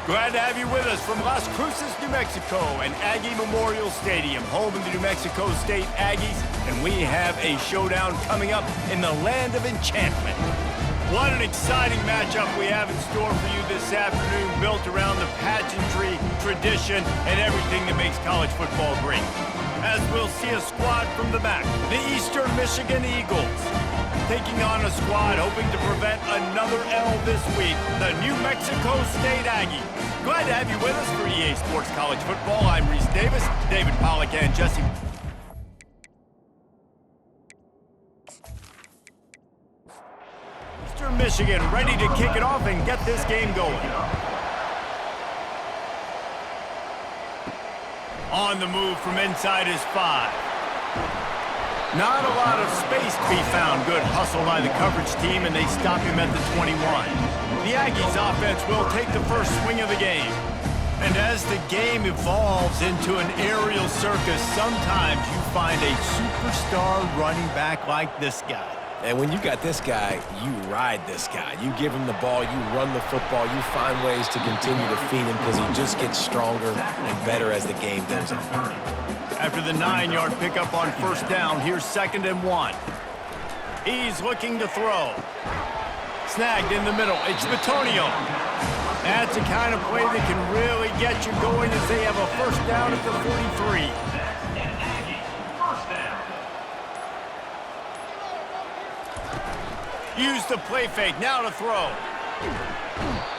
Glad to have you with us from Las Cruces, New Mexico, and Aggie Memorial Stadium, home of the New Mexico State Aggies, and we have a showdown coming up in the land of enchantment. What an exciting matchup we have in store for you this afternoon, built around the pageantry, tradition, and everything that makes college football great. As we'll see a squad from the back, the Eastern Michigan Eagles, taking on a squad hoping to prevent another L this week, the New Mexico State Aggies. Glad to have you with us for EA Sports College Football. I'm Reese Davis, David Pollack, and Jesse. Eastern Michigan ready to kick it off and get this game going. On the move from inside his 5. Not a lot of space to be found. Good hustle by the coverage team, and they stop him at the 21. The Aggies offense will take the first swing of the game. And as the game evolves into an aerial circus, sometimes you find a superstar running back like this guy. And when you got this guy, you ride this guy. You give him the ball, you run the football, you find ways to continue to feed him because he just gets stronger and better as the game goes on. After the 9-yard pickup on first down, here's 2nd and 1. He's looking to throw. Snagged in the middle. It's Batonio. That's the kind of play that can really get you going as they have a first down at the 43. Use the play fake, now to throw.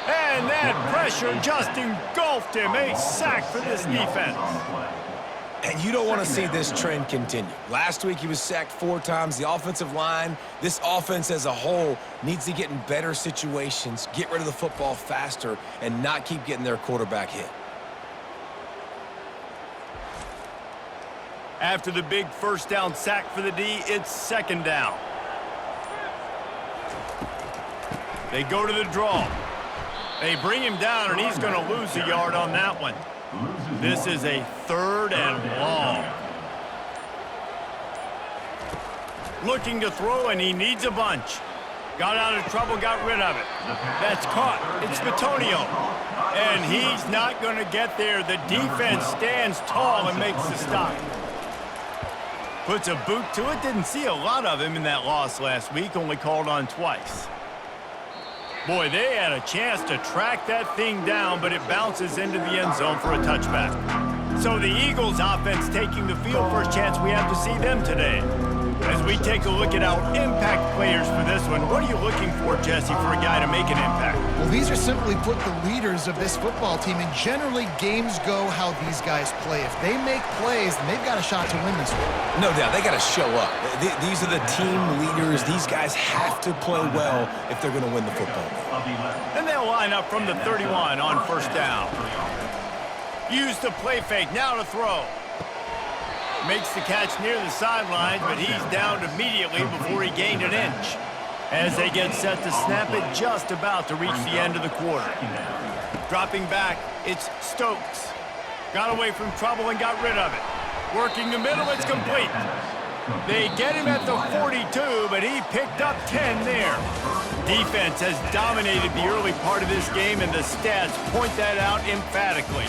And that pressure just engulfed him. A sack for this defense. And you don't want to see this trend continue. Last week he was sacked 4 times. The offensive line, this offense as a whole, needs to get in better situations, get rid of the football faster, and not keep getting their quarterback hit. After the big first down sack for the D, it's 2nd down. They go to the draw. They bring him down, and he's going to lose a yard on that one. This is a 3rd and long. Looking to throw, and he needs a bunch. Got out of trouble, got rid of it. That's caught. It's Batonio. And he's not going to get there. The defense stands tall and makes the stop. Puts a boot to it. Didn't see a lot of him in that loss last week. Only called on twice. Boy, they had a chance to track that thing down, but it bounces into the end zone for a touchback. So the Eagles offense taking the field. First chance we have to see them today. As we take a look at our impact players for this one, what are you looking for, Jesse, for a guy to make an impact? Well, these are simply put the leaders of this football team, and generally games go how these guys play. If they make plays, then they've got a shot to win this one. No doubt, they got to show up. These are the team leaders. These guys have to play well if they're going to win the football game. And they'll line up from the 31 on first down. Use the play fake, now to throw. Makes the catch near the sidelines, but he's downed immediately before he gained an inch. As they get set to snap it, just about to reach the end of the quarter. Dropping back, it's Stokes. Got away from trouble and got rid of it. Working the middle, it's complete. They get him at the 42, but he picked up 10 there. Defense has dominated the early part of this game, and the stats point that out emphatically.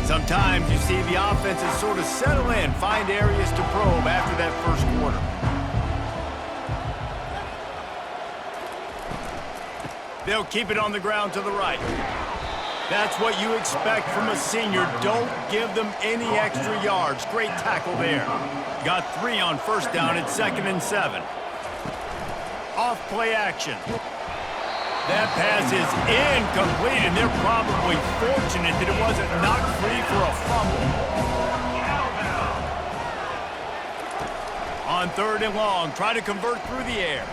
Sometimes you see the offenses sort of settle in, find areas to probe after that first quarter. They'll keep it on the ground to the right. That's what you expect from a senior. Don't give them any extra yards. Great tackle there. Got 3 on first down at 2nd and 7. Off play action. That pass is incomplete, and they're probably fortunate that it wasn't knocked free for a fumble. On 3rd and long, try to convert through the air.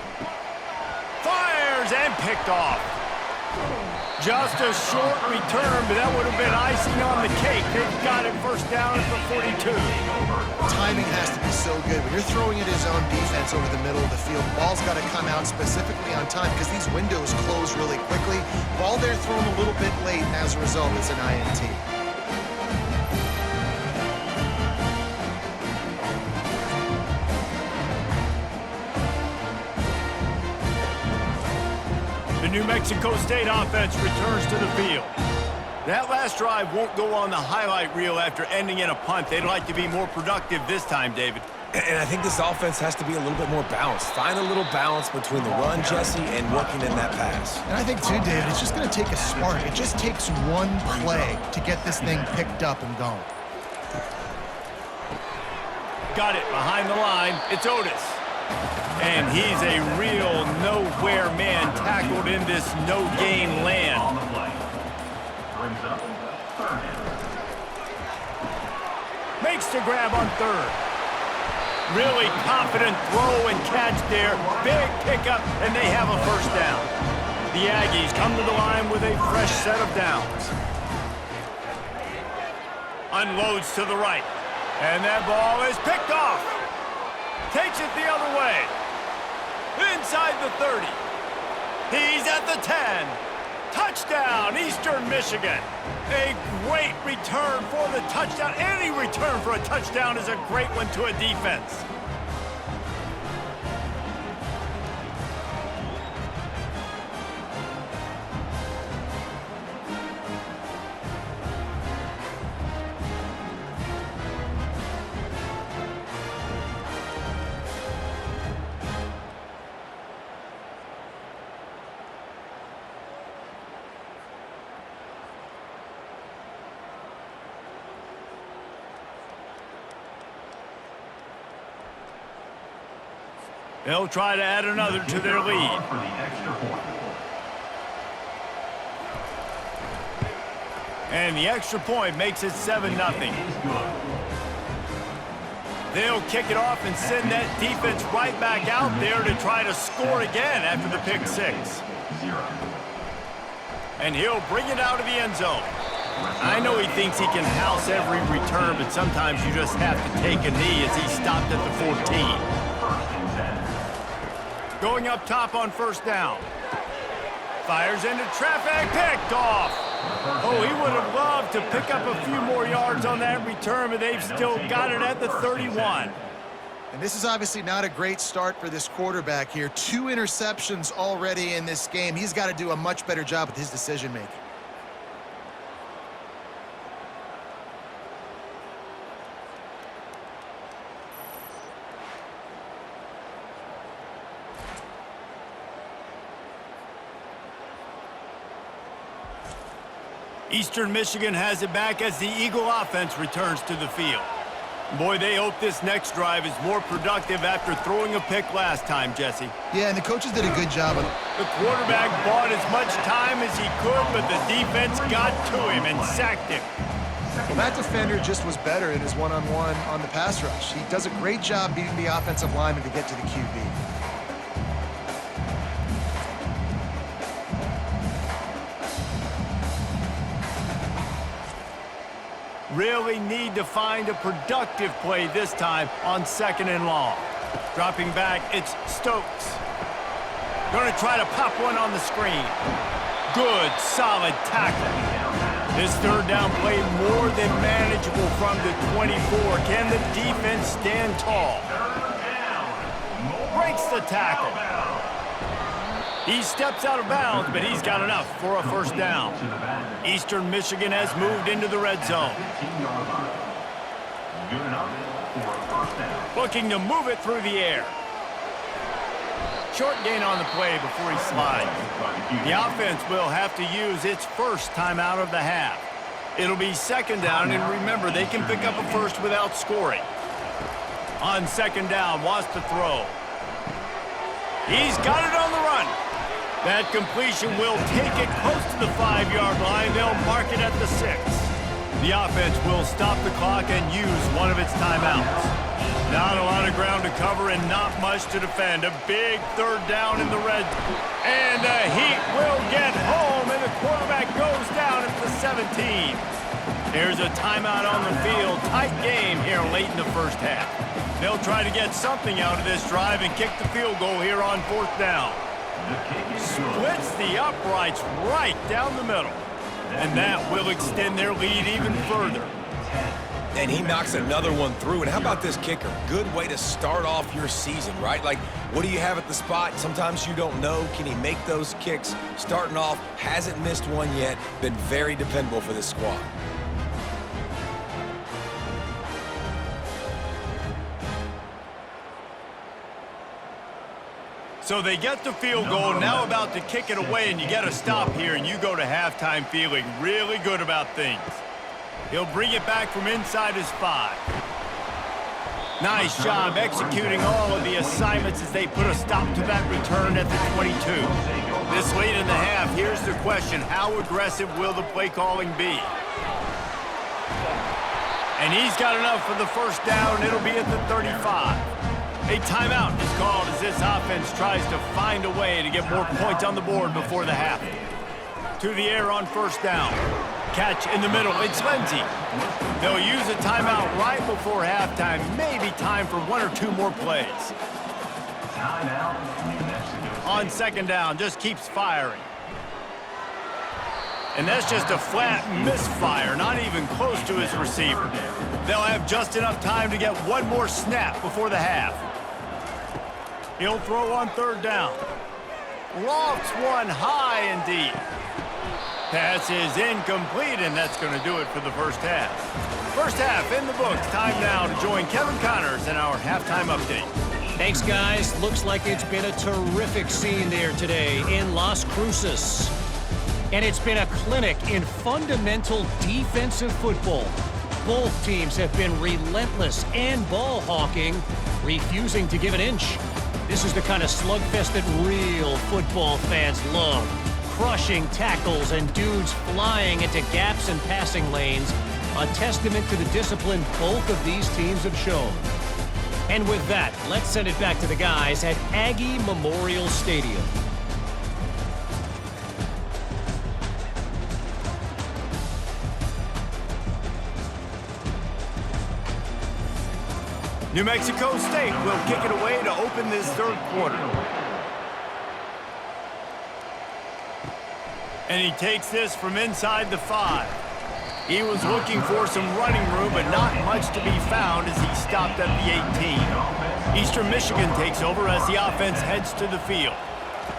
Fires and picked off. Just a short return, but that would have been icing on the cake. They've got it first down at the 42. Timing has to be so good. When you're throwing at his own defense over the middle of the field, the ball's got to come out specifically on time because these windows close really quickly. Ball there thrown a little bit late, and as a result, it's an INT. New Mexico State offense returns to the field. That last drive won't go on the highlight reel after ending in a punt. They'd like to be more productive this time, David. And I think this offense has to be a little bit more balanced. Find a little balance between the run, Jesse, and working in that pass. And I think, too, David, it's just going to take a spark. It just takes one play to get this thing picked up and going. Got it behind the line. It's Otis. And he's a real nowhere man tackled in this no-gain land. Makes the grab on third. Really confident throw and catch there. Big pickup, and they have a first down. The Aggies come to the line with a fresh set of downs. Unloads to the right. And that ball is picked off. Takes it the other way. Inside the 30. He's at the 10. Touchdown, Eastern Michigan. A great return for the touchdown. Any return for a touchdown is a great one to a defense. They'll try to add another to their lead. And the extra point makes it 7-0. They'll kick it off and send that defense right back out there to try to score again after the pick six. And he'll bring it out of the end zone. I know he thinks he can house every return, but sometimes you just have to take a knee as he stopped at the 14. Going up top on first down. Fires into traffic, picked off. Oh, he would have loved to pick up a few more yards on that return, but they've still got it at the 31. And this is obviously not a great start for this quarterback here. 2 interceptions already in this game. He's got to do a much better job with his decision-making. Eastern Michigan has it back as the Eagle offense returns to the field. Boy, they hope this next drive is more productive after throwing a pick last time, Jesse. Yeah, and the coaches did a good job of it. The quarterback bought as much time as he could, but the defense got to him and sacked him. Well, that defender just was better in his one-on-one on the pass rush. He does a great job beating the offensive lineman to get to the QB. Really need to find a productive play this time on 2nd and long. Dropping back, it's Stokes. Going to try to pop one on the screen. Good, solid tackle. This third down play more than manageable from the 24. Can the defense stand tall? Breaks the tackle. He steps out of bounds, but he's got enough for a first down. Eastern Michigan has moved into the red zone. Looking to move it through the air. Short gain on the play before he slides. The offense will have to use its first timeout of the half. It'll be 2nd down, and remember, they can pick up a first without scoring. On 2nd down, wants to throw. He's got it on the run. That completion will take it close to the 5-yard line. They'll mark it at the 6. The offense will stop the clock and use one of its timeouts. Not a lot of ground to cover and not much to defend. A big third down in the red. And the Heat will get home, and the quarterback goes down at the 17. There's a timeout on the field. Tight game here late in the first half. They'll try to get something out of this drive and kick the field goal here on 4th down. Splits the uprights right down the middle. And that will extend their lead even further. And he knocks another one through. And how about this kicker? Good way to start off your season, right? Like, what do you have at the spot? Sometimes you don't know. Can he make those kicks? Starting off, hasn't missed one yet. Been very dependable for this squad. So they get the field goal, now about to kick it away, and you get a stop here, and you go to halftime feeling really good about things. He'll bring it back from inside his 5. Nice job executing all of the assignments as they put a stop to that return at the 22. This late in the half, here's the question: how aggressive will the play calling be? And he's got enough for the first down. It'll be at the 35. A timeout is called as this offense tries to find a way to get more points on the board before the half. To the air on first down. Catch in the middle. It's Lindsey. They'll use a timeout right before halftime. Maybe time for 1 or 2 more plays. On second down, just keeps firing. And that's just a flat misfire, not even close to his receiver. They'll have just enough time to get one more snap before the half. He'll throw on third down. Lofts one high and deep. Pass is incomplete, and that's going to do it for the first half. First half in the books. Time now to join Kevin Connors in our halftime update. Thanks, guys. Looks like it's been a terrific scene there today in Las Cruces. And it's been a clinic in fundamental defensive football. Both teams have been relentless and ball hawking, refusing to give an inch. This is the kind of slugfest that real football fans love. Crushing tackles and dudes flying into gaps and passing lanes. A testament to the discipline both of these teams have shown. And with that, let's send it back to the guys at Aggie Memorial Stadium. New Mexico State will kick it away to open this third quarter. And he takes this from inside the 5. He was looking for some running room, but not much to be found as he stopped at the 18. Eastern Michigan takes over as the offense heads to the field.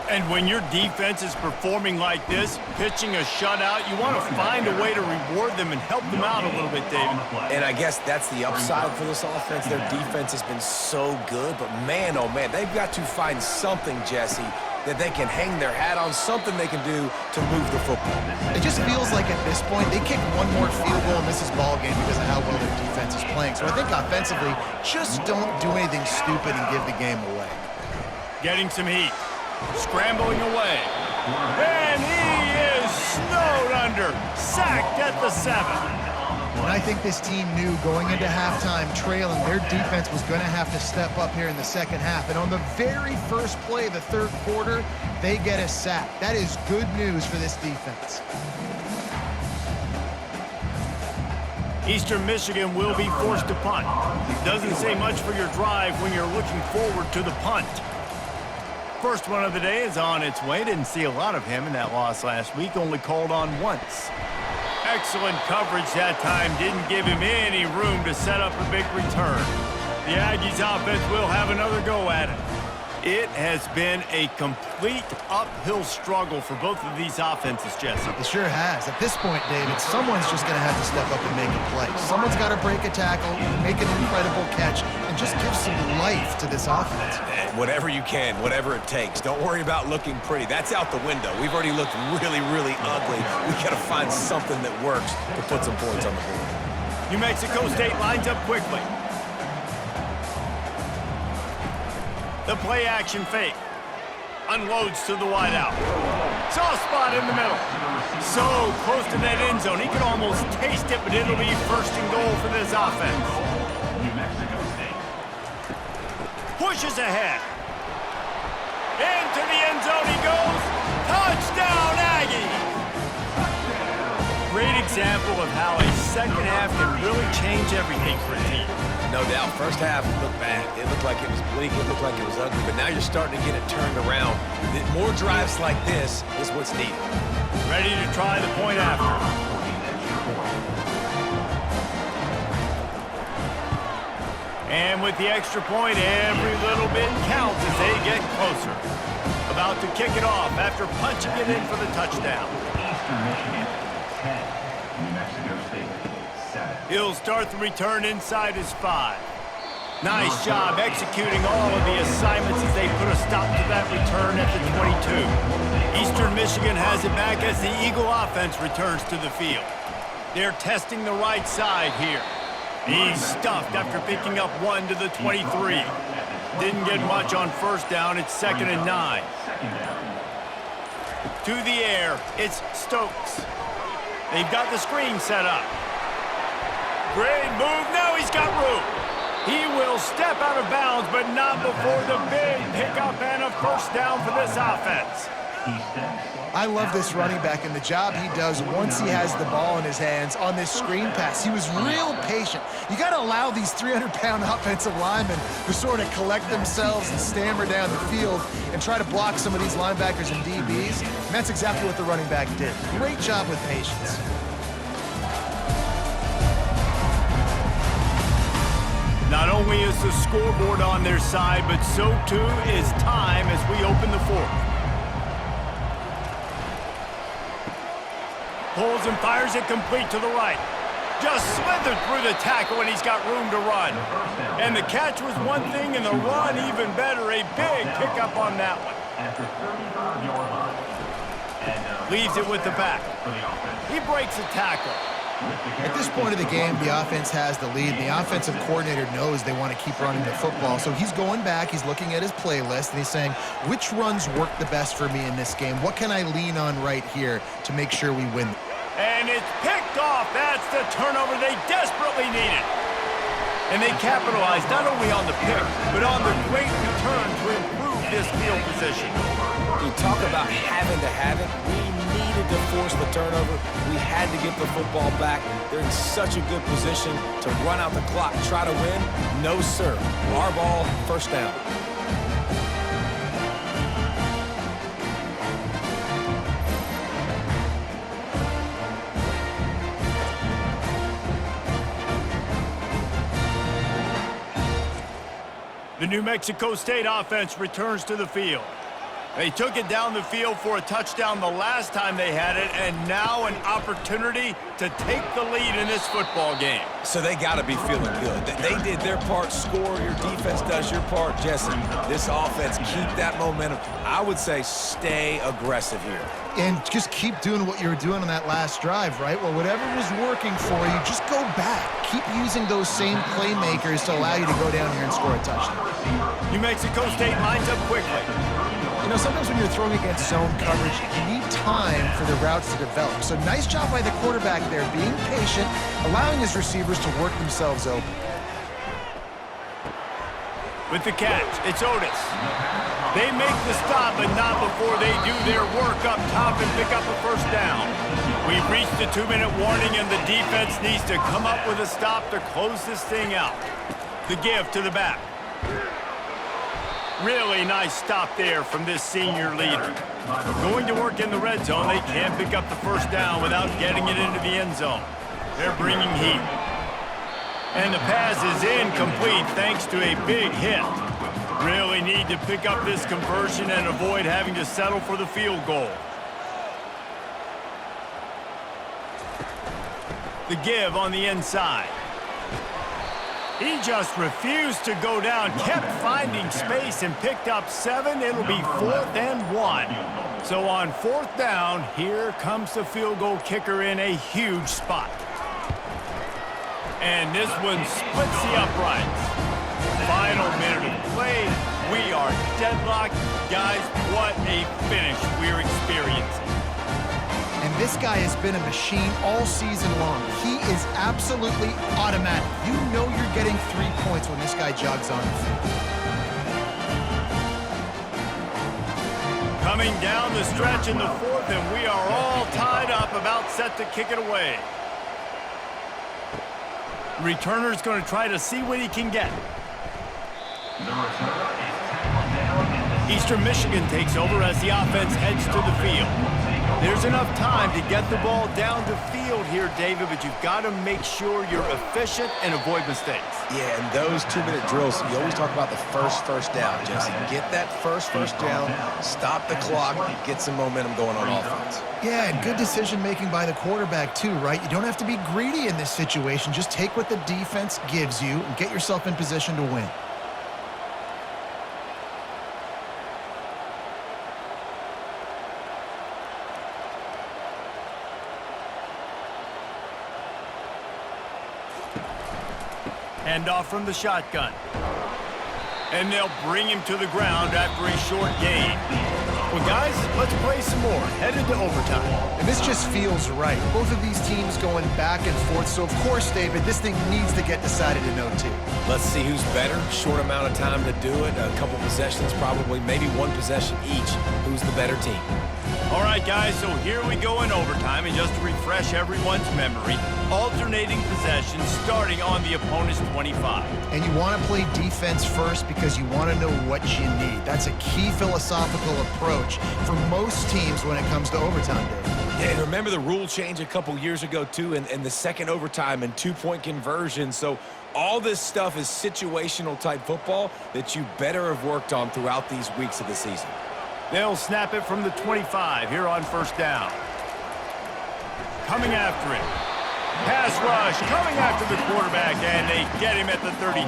And when your defense is performing like this, pitching a shutout, you want to find a way to reward them and help them out a little bit, David. And I guess that's the upside for this offense. Their defense has been so good, but man, oh man, they've got to find something, Jesse, that they can hang their hat on, something they can do to move the football. It just feels like at this point, they kick one more field goal and this is ball game because of how well their defense is playing. So I think offensively, just don't do anything stupid and give the game away. Getting some heat. Scrambling away. And he is snowed under. Sacked at the 7. And I think this team knew going into halftime trailing, their defense was going to have to step up here in the second half. And on the very first play of the third quarter, they get a sack. That is good news for this defense. Eastern Michigan will be forced to punt. Doesn't say much for your drive when you're looking forward to the punt. First one of the day is on its way. Didn't see a lot of him in that loss last week. Only called on once. Excellent coverage that time. Didn't give him any room to set up a big return. The Aggies offense will have another go at it. It has been a complete uphill struggle for both of these offenses, Jesse. It sure has. At this point, David, someone's just going to have to step up and make a play. Someone's got to break a tackle, make an incredible catch, and just give some life to this offense. And whatever you can, whatever it takes. Don't worry about looking pretty. That's out the window. We've already looked really, really ugly. We've got to find something that works to put some points on the board. New Mexico State lines up quickly. The play-action fake. Unloads to the wideout. Soft spot in the middle. So close to that end zone. He can almost taste it, but it'll be first and goal for this offense. New Mexico State. Pushes ahead. Into the end zone he goes. Touchdown, Aggies! Great example of how a second half can really change everything for a team. No doubt. First half looked bad. It looked like it was bleak. It looked like it was ugly. But now you're starting to get it turned around. More drives like this is what's needed. Ready to try the point after. And with the extra point, every little bit counts as they get closer. About to kick it off after punching it in for the touchdown. Eastern Michigan, 10. New Mexico State, 7. He'll start the return inside his 5. Nice job executing all of the assignments as they put a stop to that return at the 22. Eastern Michigan has it back as the Eagle offense returns to the field. They're testing the right side here. He's stuffed after picking up 1 to the 23. Didn't get much on first down. It's 2nd and 9. To the air, it's Stokes. They've got the screen set up. Great move. Now he's got room. He will step out of bounds, but not before the big pickup and a first down for this offense. I love this running back and the job he does once he has the ball in his hands on this screen pass. He was real patient. You got to allow these 300-pound offensive linemen to sort of collect themselves and stammer down the field and try to block some of these linebackers and DBs. And that's exactly what the running back did. Great job with patience. Not only is the scoreboard on their side, but so too is time as we open the 4th. Pulls and fires it complete to the right. Just slithered through the tackle and he's got room to run. And the catch was one thing and the run even better. A big pickup on that one. Leaves it with the back. He breaks a tackle. At this point of the game, the offense has the lead, and the offensive coordinator knows they want to keep running the football. So he's going back, he's looking at his playlist, and he's saying, which runs work the best for me in this game? What can I lean on right here to make sure we win? And it's picked off. That's the turnover they desperately needed. And they capitalized not only on the pick, but on the great return to improve this field position. You talk about having to have it. We needed to force the turnover. We had to get the football back. They're in such a good position to run out the clock, try to win. No, sir. Our ball, first down. The New Mexico State offense returns to the field. They took it down the field for a touchdown the last time they had it, and now an opportunity to take the lead in this football game. So they got to be feeling good. They did their part, score. Your defense does your part, Jesse. This offense, keep that momentum. I would say stay aggressive here. And just keep doing what you were doing on that last drive, right? Well, whatever was working for you, just go back. Keep using those same playmakers to allow you to go down here and score a touchdown. New Mexico State lines up quickly. You know, sometimes when you're throwing against zone coverage, you need time for the routes to develop. So nice job by the quarterback there, being patient, allowing his receivers to work themselves open. With the catch, it's Otis. They make the stop, but not before they do their work up top and pick up a first down. We've reached the 2-minute warning, and the defense needs to come up with a stop to close this thing out. The give to the back. Really nice stop there from this senior leader. Going to work in the red zone, they can't pick up the first down without getting it into the end zone. They're bringing heat. And the pass is incomplete thanks to a big hit. Really need to pick up this conversion and avoid having to settle for the field goal. The give on the inside. He just refused to go down, kept finding space and picked up 7. It'll be 4th and 1. So on 4th down, here comes the field goal kicker in a huge spot. And this one splits the uprights. Final minute of play. We are deadlocked. Guys, what a finish we're experiencing. And this guy has been a machine all season long. He is absolutely automatic. You know you're getting 3 points when this guy jogs on the field. Coming down the stretch in the 4th, and we are all tied up, about set to kick it away. Returner's going to try to see what he can get. Eastern Michigan takes over as the offense heads to the field. There's enough time to get the ball down the field here, David, but you've got to make sure you're efficient and avoid mistakes. Yeah, and those 2-minute drills, you always talk about the first down, Jesse. Get that first down, stop the clock, get some momentum going on offense. Yeah, and good decision-making by the quarterback, too, right? You don't have to be greedy in this situation. Just take what the defense gives you and get yourself in position to win. Hand off from the shotgun. And they'll bring him to the ground after a short gain. Well, guys, let's play some more. Headed to overtime. And this just feels right. Both of these teams going back and forth. So, of course, David, this thing needs to get decided in OT. Let's see who's better. Short amount of time to do it. A couple possessions, probably maybe one possession each. Who's the better team? All right, guys, so here we go in overtime. And just to refresh everyone's memory, alternating possessions starting on the opponent's 25. And you want to play defense first because you want to know what you need. That's a key philosophical approach for most teams when it comes to overtime, Dave. Yeah, and remember the rule change a couple years ago, too, in the second overtime and two-point conversion. So all this stuff is situational-type football that you better have worked on throughout these weeks of the season. They'll snap it from the 25 here on first down. Coming after it. Pass rush coming after the quarterback, and they get him at the 32.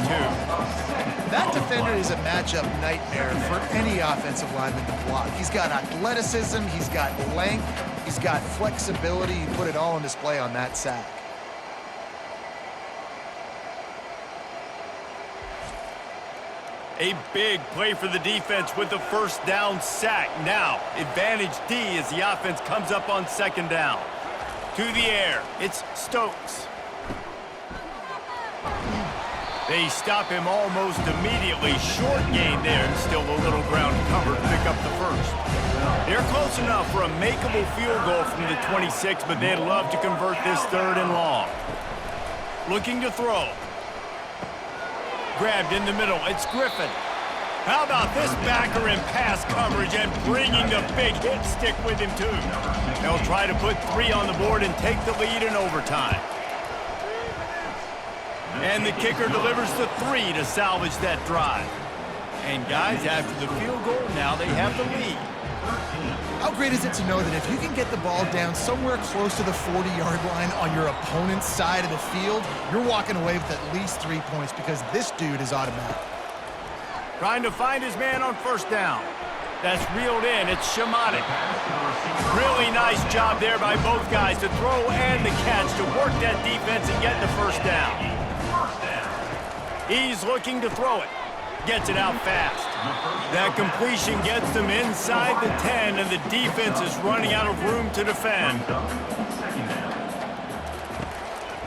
That defender is a matchup nightmare for any offensive lineman to block. He's got athleticism, he's got length, he's got flexibility. You put it all on display on that sack. A big play for the defense with the first down sack. Now, advantage D as the offense comes up on second down. To the air, it's Stokes. They stop him almost immediately. Short gain there, and still a little ground cover to pick up the first. They're close enough for a makeable field goal from the 26, but they'd love to convert this third and long. Looking to throw. Grabbed in the middle, it's Griffin. How about this backer in pass coverage and bringing the big hit stick with him too. They'll try to put 3 on the board and take the lead in overtime. And the kicker delivers the 3 to salvage that drive. And guys, after the field goal, now they have the lead. How great is it to know that if you can get the ball down somewhere close to the 40-yard line on your opponent's side of the field, you're walking away with at least 3 points because this dude is automatic. Trying to find his man on first down. That's reeled in. It's Shamatic. Really nice job there by both guys to throw and the catch to work that defense and get the first down. He's looking to throw it. Gets it out fast. That completion gets them inside the 10, and the defense is running out of room to defend.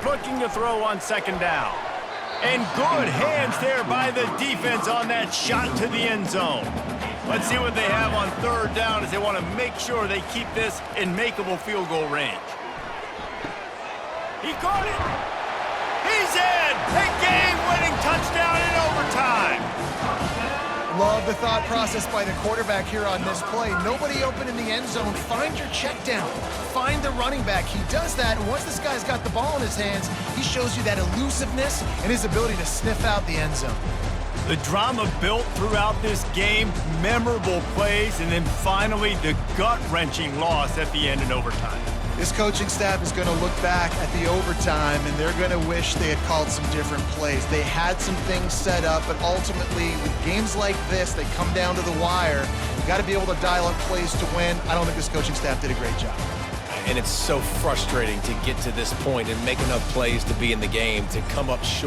Looking to throw on second down. And good hands there by the defense on that shot to the end zone. Let's see what they have on third down as they want to make sure they keep this in makeable field goal range. He caught it. He's in. A game-winning touchdown in overtime. Love the thought process by the quarterback here on this play. Nobody open in the end zone. Find your check down. Find the running back. He does that, and once this guy's got the ball in his hands, he shows you that elusiveness and his ability to sniff out the end zone. The drama built throughout this game, memorable plays, and then finally the gut-wrenching loss at the end in overtime. This coaching staff is going to look back at the overtime, and they're going to wish they had called some different plays. They had some things set up, but ultimately, with games like this, they come down to the wire. You got to be able to dial up plays to win. I don't think this coaching staff did a great job. And it's so frustrating to get to this point and make enough plays to be in the game, to come up short.